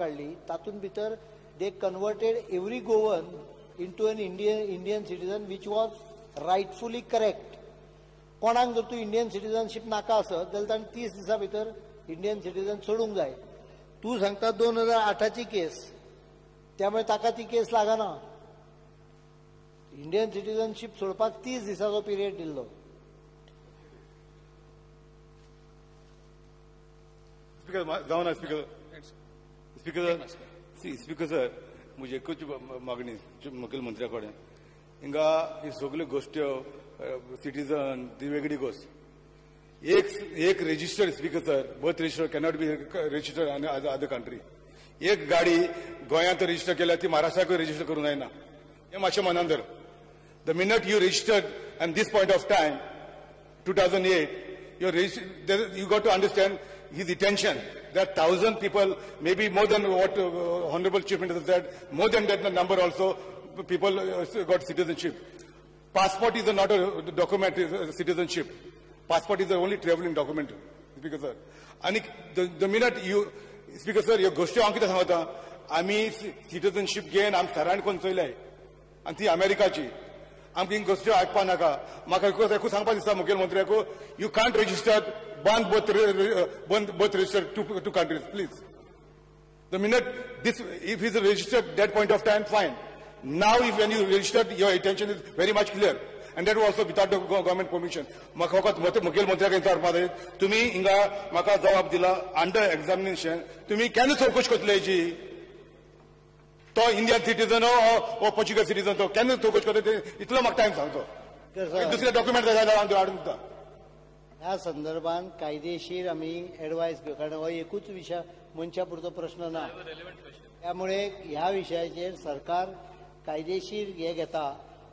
काढली तातूंत भितर they converted every Goan into an Indian citizen which was rightfully correct. कोणाक जर तूं इंडियन सिटीजनशीप नाका आसत जाल्यार ताणें 30 दिसां भितर इंडियन सिटीजन सोडूंक जाय. तूं सांगता 2008ची केस, त्यामुळे ताका ती केस लागना. इंडियन सिटीजनशीप सोडपाक 30 दिसाचो पिरियड दिल्लो. स्पीकर सर, म्हजी एकूच मागणी मुखेलमंत्र्या कडेन, हिंगा ही सगल्यो गोश्ट्यो सिटीजन ती वेगळी गोष्ट. एक registered speaker sir, birth register cannot be registered in other country. एक गाडी गोंयांत रजिस्टर केल्या ती महाराष्ट्राक रजिस्टर करूं जायना. हें मातशें मनान धर. The minute you registered at this point of time 2008 you got to understand his intention. There are 1,000 people, maybe more than what Honorable Chief Minister said, more than that number also, people got citizenship. Passport is not a document, citizenship. Passport is the only traveling document, Speaker sir. And the minute you, Speaker sir, your goshti haंव कितें सांगता, आमी citizenship घेवन आमी सरान कोण चोयलाय, आनी ती अमेरिकाची. आमकां ही गोश्टी आयकपा नाका. म्हाका एकूच सांगपाक दिसता मुखेलमंत्र्याक, you can't register both register two countries, please. The minute this, if he's registered that point of time, fine. Now, if when you registered, your intention is very much clear, and that was also without the government permission. म्हाका फकत मुखेलमंत्र्याक विचारपाक जाय, तुमी हिंगा म्हाका जबाब दिला under examination, तुमी केन्ना चवकशी करतले हेची? तो इंडियन सिटीजन हो पोर्चुगीज सिटीजन तो केन्ना चवकशी करता इतलो म्हाका टायम सांगतो. दुसरे डॉक्युमेंट हाडून दिता. ह्या संदर्भात कायदेशीर आम्ही ऍडवायस घेऊ, कारण हो एकूच विषय मनशापुरतो प्रश्न ना. त्यामुळे ह्या विशयाचेर सरकार कायदेशीर हे घेता.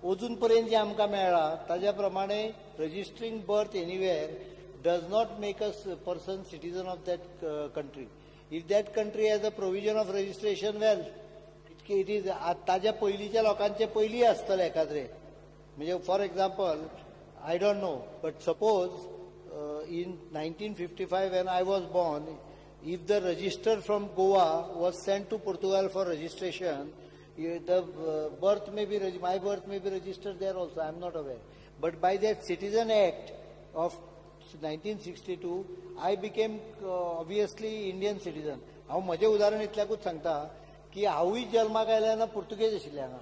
अजून पर्यंत जे आमकां मेळ्ळा ताज्या प्रमाणे registering birth anywhere does not make a person citizen of that country. If that country has a provision of registration well it is ताज्या पयलींच्या लोकांचे पयलीं आसतले एखाद्रे. म्हणजे for example, I don't know, but suppose in 1955 when I was born, if the register from Goa was sent to Portugal for registration, the birth may be my birth may be registered there also. I am not aware. But by that Citizen Act of 1962, I became obviously Indian citizen. हांव म्हजें उदाहरण इतल्याकूच सांगता की हांवूय जल्माक आयल्याना Portuguese आशिल्ल्याना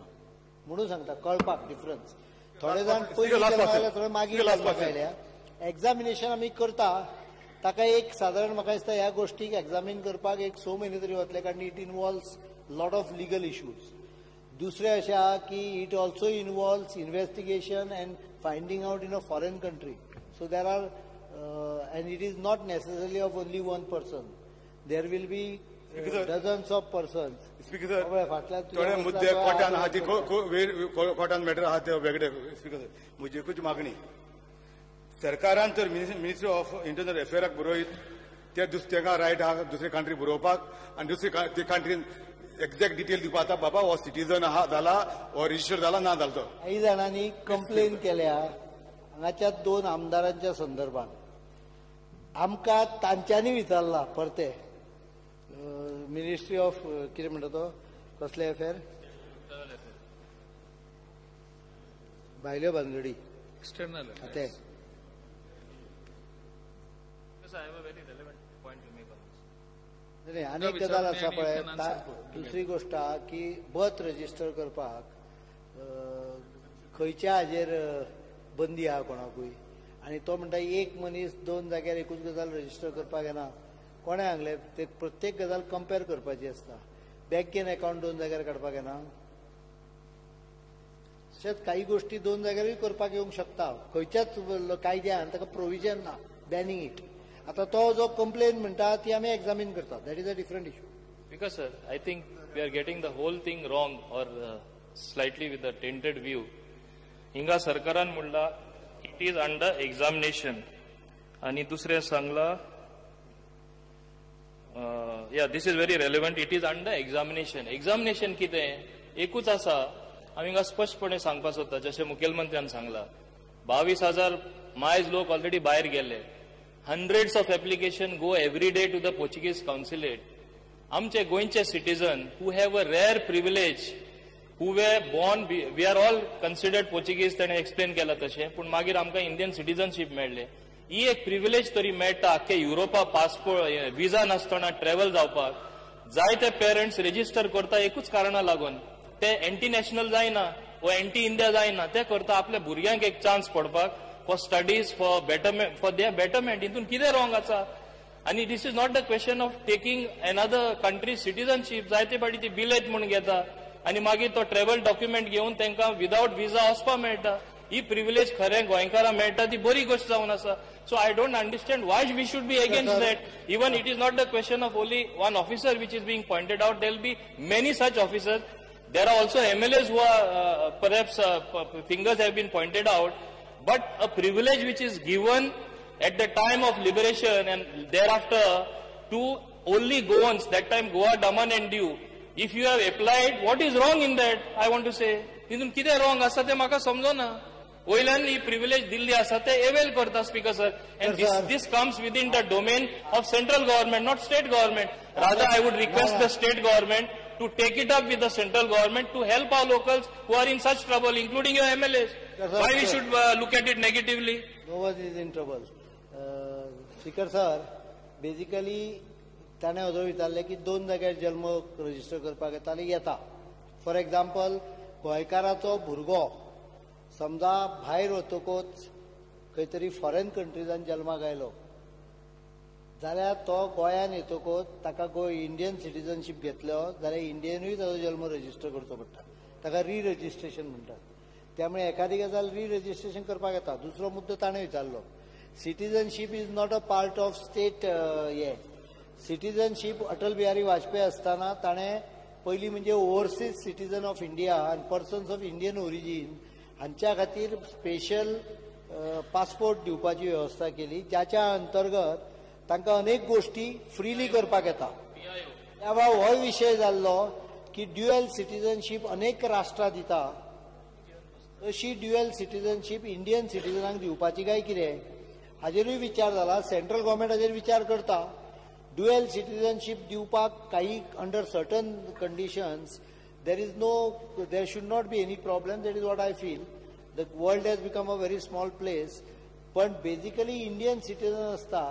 म्हणून सांगता, कळपाक डिफरन्स. थोडे जाण पयलीं जल्माक थोडे मागीर जल्माक आयल्या. एक्झामिनेशन आमी करता ताका एक सादारण म्हाका दिसता ह्या गोष्टीक एक्झामीन करपाक 6 म्हयने तरी वतले, कारण it involves lot of legal issues. दुसरें अशें आहा की it also involves investigation and finding out in a foreign country. So there are and it is not necessary of only one person. There will be dozens of persons. थोडे मुद्दे कोर्टान आहा ती कोर्टान matter आहा ते वेगळे. स्पीकर म्हजी एकूच मागणी, सरकारान तर मिनिस्ट्री ऑफ इंटरनल अफेअराक बरोयत तेका रायट आहा दुसरे कंट्री बरोवपाक, आनी दुसरे ते कंट्रीन एक्झॅक्ट डिटेल दिवपाक बाबा हो सिटीजन आहा जाला हो रजिस्टर जाला ना जालो. काही जाणांनी कंप्लेन केल्या हांगाच्या 2 आमदारांच्या संदर्भात. आमकां तांच्यांनी विचारला परते मिनिस्ट्री ऑफ कितें म्हणटा तो कसले अफेअर, भायल्यो बांगडी एक्सटर्नल ते. आनी गजाल आसा पळय. दुसरी गोष्ट आहा की बर्थ रजिस्टर करपाक खंयच्या हाजेर बंदी आहा कोणाकूय, आनी तो म्हणटा एक मनीस 2 जाग्यार एकूच गजाल रजिस्टर करपाक येना. कोणे सांगले ते प्रत्येक गजाल कंपेर करपाची आसता. बँकेन अकाउंट 2 जाग्यार काडपाक येना. तशेंच काही गोष्टी 2 जाग्यारूय करपाक येवंक शकता. खंयच्याच कायद्यान ताका प्रोविजन ना बॅनिंग इट. आता तो जो कंप्लेन म्हणटा ती आमी एक्झामीन करता. That is a different issue. Because sir I think we are getting the whole thing wrong or slightly with a tainted view. हिंगा सरकारान म्हणला इट इज अंडर एक्झामिनेशन, आणि दुसरें सांगला this is very relevant, it is under examination. Examination कितें एकूच आसा. आमी हिंगा स्पश्टपणे सांगपाक सोदता, जशें मुखेलमंत्र्यान सांगला 22,000 मायज लोक ऑलरेडी भायर गेले. Hundreds of applications go every day to the Portuguese consulate. आमचे गोंयचे citizen who have a rare privilege, who were born, we are all considered Portuguese, ताणें एक्सप्लेन केला तशें, पूण मागीर आमकां इंडियन सिटीजनशीप मेळ्ळें. ही एक प्रिविलेज तरी मेळटा आख्खे युरोपा पासपोर्ट विजा नासतना ट्रॅव्हल जावपाक. जायते पेरंट्स रेजिस्टर करता एकूच कारणां लागून, ते एंटी नॅशनल जायना वा एंटी इंडिया जायना, ते करता आपल्या भुरग्यांक एक चान्स पडपाक for studies, for betterment, for their betterment. हितून कितें रॉंग आसा? आनी this is not the question of taking another country citizenship. जायते फाटी ती बिलेत म्हूण घेता आनी मागीर तो ट्रॅव्हल डॉक्युमेंट घेवन तांकां विदाउट विजा वचपाक मेळटा. ही प्रिविलेज खरें गोंयकारांक मेळटा ती बरी गोष्ट जावन आसा. So I don't understand why we should be against that. Even it is not the question of only one officer which is being pointed out. There will be many such officers. There are also MLAs who are perhaps fingers have been pointed out. But a privilege which is given at the time of liberation and thereafter to only Goans, that time Goa, Daman and Diu. If you have applied, what is wrong in that? I want to say. Hitun kide wrong asa te म्हाका समजना. वयल्यान ही privilege Delhi आसा ते avail करता speaker sir, and this comes within the domain of central government, not state government. Rather, I would request the state government to take it up with the central government to help our locals who are in such trouble, including your MLAs. Why we should look at it negatively? No one is in trouble. Speaker sir, basically ताणें अजून विचारलें की 2 जाग्यार जल्म register करपाक येताले येता. For example, गोंयकाराचो भुरगो समजा भायर वतकूच खंय तरी फॉरेन कंट्रीजान जल्माक आयलो जाल्यार तो गोंयान येतकूच ताका इंडियन सिटीजनशीप घेतलो जाल्यार इंडियनूय ताजो जल्म रजिस्टर करचो पडटा. ताका री रजिस्ट्रेशन म्हणटात. त्यामुळे एखादी गजाल री रजिस्ट्रेशन करपाक येता. दुसरो मुद्दो ताणें विचारलो, citizenship is not a part of state. हे सिटीजनशीप अटल बिहारी वाजपेयी आसतना ताणें पयलीं म्हणजे ओवरसीज सिटीजन ऑफ इंडिया आनी पर्सन्स ऑफ इंडियन ओरिजीन हांच्या खातीर स्पेशल पासपोर्ट दिवपाची वेवस्था केली, ज्याच्या अंतर्गत तांकां अनेक गोष्टी फ्रीली करपाक येता. त्या वेळार हो विशय जाल्लो की ड्युअल सिटीजनशीप अनेक राष्ट्रां दिता, अशी ड्युअल सिटीजनशीप इंडियन सिटीजनांक दिवपाची काय कितें हाजेरूय विचार जाला. सेंट्रल गव्हर्मेंट हाजेर विचार करता. ड्युअल सिटीजनशीप दिवपाक काही under certain conditions there should not be any problem. That is what I feel. The world has become a very small place. But basically Indian citizen असता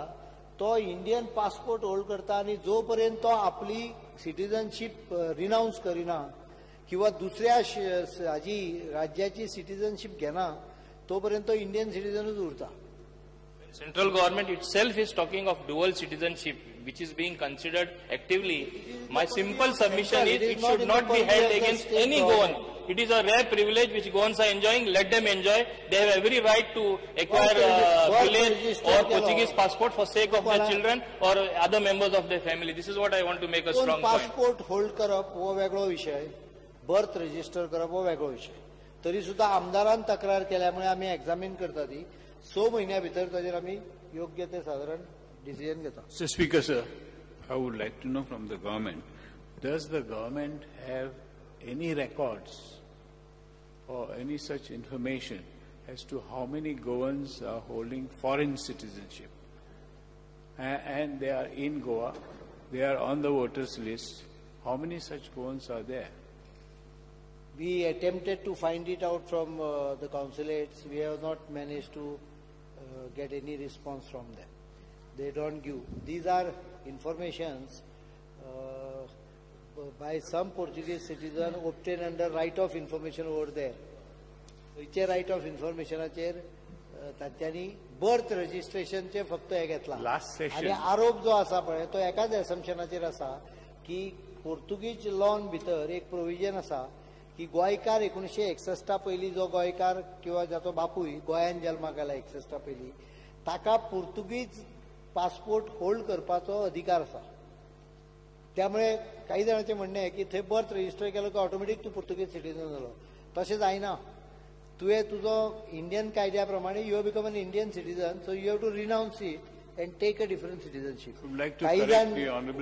तो इंडियन पासपोर्ट होल्ड करता आणि जोपर्यंत तो आपली citizenship renounce Kareena किंवा दुसऱ्या हाजी राज्याची सिटीजनशीप घेना तोपर्यंत तो इंडियन सिटीजनच उरता. Central government itself is talking of dual citizenship, which is being considered actively. My simple submission is it should not be held against any Goan. It is a rare privilege which Goans are enjoying. Let them enjoy. They have every right to acquire Chilean or Portuguese passport for sake of their children or other members of their family. This is what I want to make a strong point. Passport hold करप हो वेगळो विषय, birth register करप हो वेगळो विषय. तरी सुद्धा आमदारान तक्रार केल्यामुळे आम्ही एक्झामिन करता ती 6 महिन्या भितर ताजेर आम्ही योग्य ते साधारण डिसिजन घेता. Mr. Speaker, sir, I would like to know from the government, does the government have any records or any such information as to how many Goans are holding foreign citizenship? And they are in Goa, they are on the voters list. How many such Goans are there? We attempted to find it out from the consulates. We have not managed to get any response from them. They don't give. These are informations by some Portuguese citizen obtained under right of information over there. इचे right of information तांच्यांनी birth रजिस्ट्रेशनचे फक्त हे घेतला. आणि आरोप जो आसा पळय तो एकाच एसम्पशनाचेर आसा की पोर्तुगीज लॉन भितर एक प्रोविजन आसा की गोंयकार 1961 पयलीं जो गोंयकार किंवा जाचो बापूय गोंयान जल्माक आयला 61 पयलीं ताका पोर्तुगीज पासपोर्ट होल्ड करपाचो अधिकार आसा. त्यामुळे काही जाणांचें म्हणणें आहे की थंय बर्थ रजिस्टर केलो की ऑटोमॅटीक तूं पोर्तुगीज सिटीजन जालो. तशें जायना. तुवें तुजो इंडियन कायद्या प्रमाणे you have become an Indian citizen, so you have to renounce it and take a different citizenship. काही जाण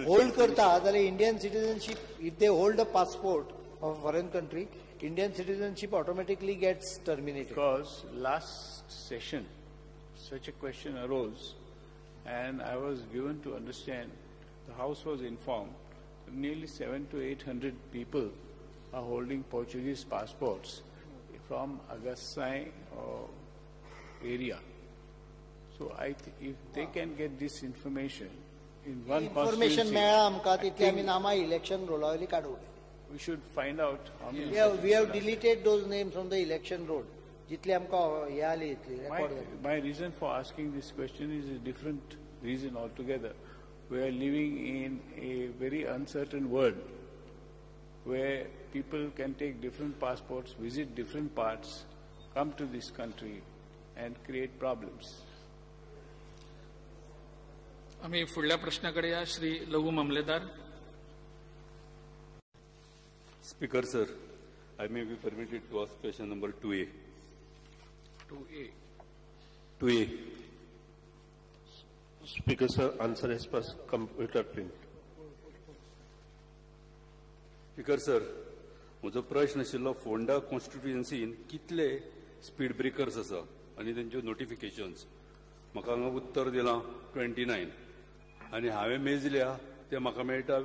होल्ड करता जाल्यार Indian citizenship if they hold a passport of a foreign country, Indian citizenship automatically gets terminated. Because last session, such a question arose, and I was given to understand, the House was informed nearly 700 to 800 people are holding Portuguese passports from Agassai area. So if they can get this information in one information constituency, मेळ्ळा आमकां तितली आमी नामां election रोलावली काडून. we should find out how many. We have deleted those names from the election roll. जितली आमकां हे आली इतली record जाली. My reason for asking this question is a different reason altogether. We are living in a very uncertain world where people can take different passports, visit different parts, come to this country and create problems. आम्ही पुढल्या प्रश्नाकडे या. श्री लघु मामलेदार. Speaker, sir, I may be permitted to ask question number 2A. 2A. 2A. Speaker, sir, answer as per computer print. Speaker, sir, म्हजो प्रश्न आशिल्लो फोंडा कॉन्स्टिट्युएन्सीन कितले स्पीड ब्रेकर्स आसा आनी तेंच्यो नोटिफिकेशन्स. म्हाका हांगा उत्तर दिलां 29 आनी हांवें मेजल्या ते म्हाका मेळटा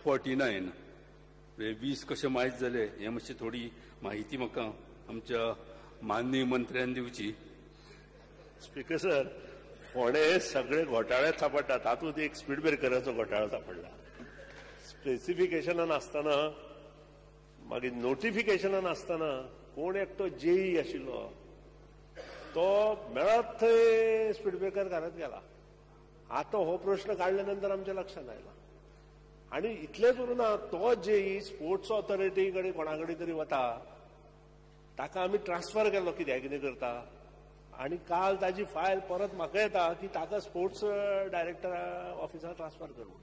49. 20 कशे मायज जाले हे मातशी थोडी माहिती म्हाका आमच्या माननीय मंत्र्यान दिवची. स्पीकर सर, फोंडे सगळे घोटाळे सापडटा, तातूंत एक स्पीड ब्रेकराचो घोटाळो सापडला. स्पेसिफिकेशनान आसतना मागीर नोटिफिकेशनान आसतना कोण एकटो जेई आशिल्लो तो मेळत थंय स्पीड ब्रेकर घालत गेला. आतां हो प्रश्न काडल्या नंतर आमच्या लक्षांत आयला. आनी इतलेंच उरूं ना, तो जेई स्पोर्ट्स ऑथॉरिटी कडेन कोणा कडेन तरी वता, ताका आमी ट्रान्सफर केलो कितें करता, आनी काल ताजी फायल परत म्हाका येता की ताका स्पोर्ट्स डायरेक्टर ऑफिसार ट्रान्सफर करूंक.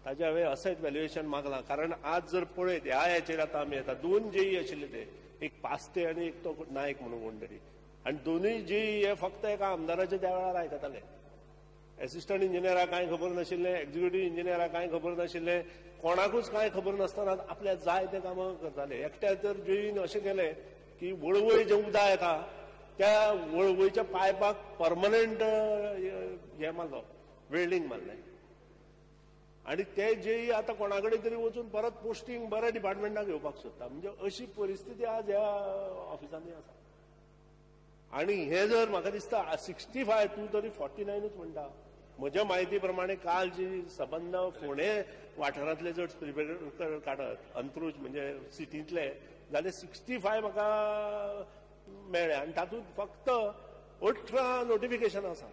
ताजे हांवें असेट व्हॅल्युएशन मागलां. कारण आज जर पळयत ह्या हेचेर आतां आमी येता, 2 जेई आशिल्ले ते, एक पास्ते आनी एक तो नायक म्हणून कोण तरी, आनी दोनूय जेई हे फक्त एका आमदाराच्या त्या वेळार आयकताले. एसिस्टंट इंजिनियराक कांय खबर नाशिल्लें, एक्झिक्युटीव इंजिनियराक कांय खबर नाशिल्लें, कोणाकूच कांय खबर नासतना आपल्या जाय ते कामां करताले. एकट्या तर जेईन अशें केलें की वळवय जें उदक येता त्या वळवयच्या पायपाक परमनंट हे मारलो, वेल्डिंग मारलें. आनी ते जेई आतां कोणा कडेन तरी वचून परत पोस्टिंग बऱ्या डिपार्टमेंटाक घेवपाक सोदता. म्हणजे अशी परिस्थिती आज ह्या ऑफिसांनी आसा. आनी हे जर म्हाका दिसता 65 तूं तरी 49च म्हणटा. म्हज्या म्हायती प्रमाणे काल जी सबंद फोंडे वाठारांतले जर स्पीड ब्रेकर काडत अंत्रूज म्हणजे सिटींतले जाल्यार 65 म्हाका मेळ्ळे आनी तातूंत फक्त 18 नोटिफिकेशन आसा.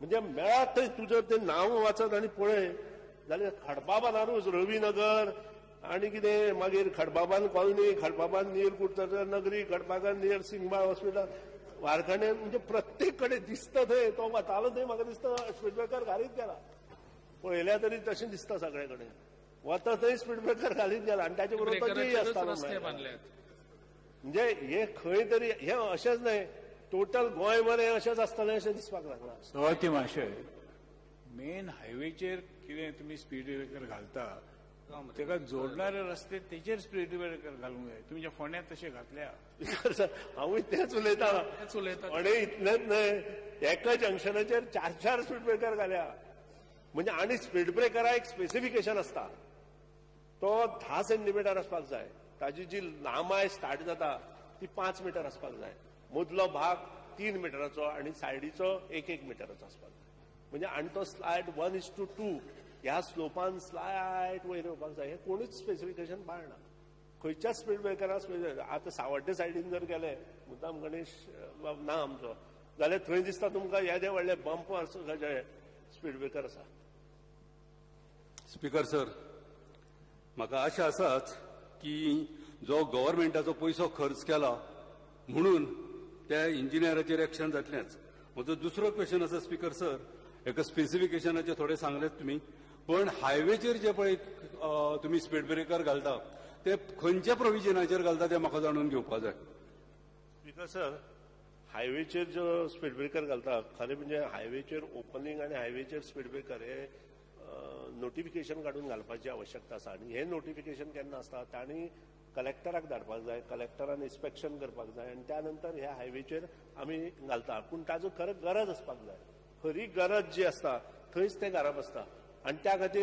म्हणजे मेळत थंय तुजें तें नांव वाचत आनी पळय जाल्यार खडपाबानारूच रविनगर आनी कितें मागीर खडबाबान कॉलनी, खडबाबान नियर कुडतर नगरी, खडबाबान नियर सिंगबाळ हॉस्पिटल, वारखाणे, म्हणजे प्रत्येक कडेन दिसता थंय तो वतालो थंय. म्हाका दिसता स्पीड ब्रेकर घालीत गेला. पळयल्या तरी तशें दिसता सगळे कडेन वता थंय स्पीड ब्रेकर घालीत गेला. आनी ताचे बरोबर तो जेई आसतालो. म्हणजे हे खंय तरी हे अशेंच न्हय, टोटल गोंयभर हे अशेंच आसतलें अशें दिसपाक लागलां. सवाती माशय, मेन हायवेचेर कितें तुमी स्पीड ब्रेकर घालता तेका जोडणारे रस्ते तेचेर स्पीड ब्रेकर घालूंक जाय. तुमच्या फोंड्यांत तशें घातल्या. हांवूय तेच उलयतां. फोंडे इतलेंच न्हय, एका जंक्शनाचेर 4 स्पीड ब्रेकर घाल्या. म्हणजे आनी स्पीड ब्रेकराक एक स्पेसिफिकेशन आसता, तो 10 सेंटीमीटर आसपाक जाय. ताजी जी लांबाय स्टार्ट जाता ती 5 मीटर आसपाक जाय. मदलो भाग 3 मिटराचो आनी सायडीचो 1 मिटराचो आसपाक जाय. म्हणजे आनी तो स्लायड 1:2 ह्या स्लोपान स्लायट वयर येवपाक जाय. हे कोणूच स्पेसिफिकेशन पाळना. खंयच्याच स्पीड ब्रेकराक आतां सावड्डे सायडीन जर गेले, मुद्दाम गणेश ना आमचो, जाल्यार थंय दिसता तुमकां येदे व्हडले बंपर्स स्पीड ब्रेकर आसा. स्पीकर सर, म्हाका आशा आसाच की जो गव्हर्मेंटाचो पयसो खर्च केला म्हणून त्या इंजिनियराचेर एक्शन जातलेंच. म्हजो दुसरो क्वेश्चन आसा स्पीकर सर, एका स्पेसिफिकेशनाचे थोडे सांगलेत तुमी, पण हायवेचेर जे पळय तुमी स्पीड ब्रेकर घालता ते खंयच्या प्रोविजनाचेर घालता ते म्हाका जाणून घेवपाक जाय. स्पीकर सर, हायवेचेर जो स्पीड ब्रेकर घालता, खरें म्हणजे हायवेचेर ओपनिंग आनी हायवेचेर स्पीड ब्रेकर हे नोटिफिकेशन काडून घालपाची आवश्यकता आसा. आनी हे नोटिफिकेशन केन्ना आसता, तांणी कलेक्टराक धाडपाक जाय, कलेक्टरान इन्स्पेक्शन करपाक जाय आनी त्या नंतर ह्या हायवेचेर आमी घालता. पूण ताजो खरें गरज आसपाक जाय. खरी गरज जी आसता थंयच तें घालप आसता. आनी त्या खातीर